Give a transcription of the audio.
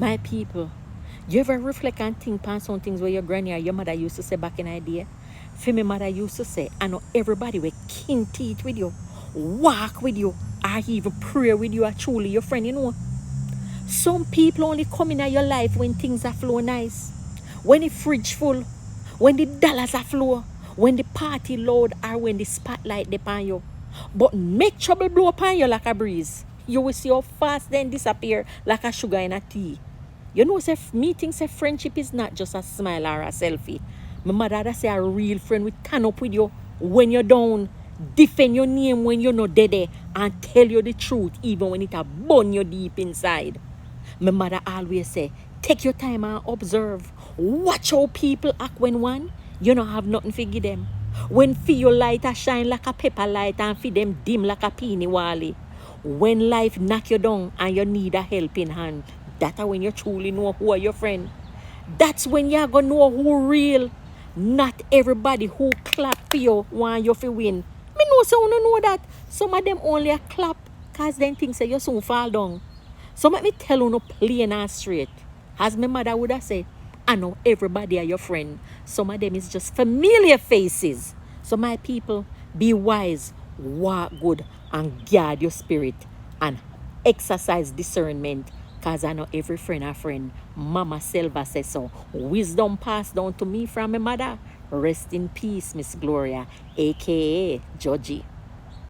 My people, you ever reflect and think on some things where your granny or your mother used to say back in the day? For my mother used to say, I know everybody will kin teeth with you, walk with you, or even pray with you are truly your friend, you know. Some people only come in your life when things are flow nice. When the fridge full, when the dollars are flow, when the party loud, or when the spotlight upon you. But make trouble blow upon you like a breeze. You will see how fast then disappear like a sugar in a tea. You know, say me think say friendship is not just a smile or a selfie. My mother that say a real friend will turn up with you when you're down, defend your name when you're not dead, and tell you the truth even when it a burn you deep inside. My mother always say, take your time and observe. Watch how people act when one, you don't have nothing to give them. When for your light a shine like a pepper light and for them dim like a peony wally. When life knock you down and you need a helping hand, that's when you truly know who are your friend. That's when you're gonna know who real. Not everybody who clap for you want you to win. Me know so you know that. Some of them only a clap cause them think say you soon fall down. So let me tell you no plain and straight. As my mother would have said, I know everybody are your friend. Some of them is just familiar faces. So my people, be wise, walk good, and guard your spirit, and exercise discernment. Cause I know every friend a friend. Mama Selva says so. Wisdom passed down to me from my mother. Rest in peace, Miss Gloria, aka Georgie.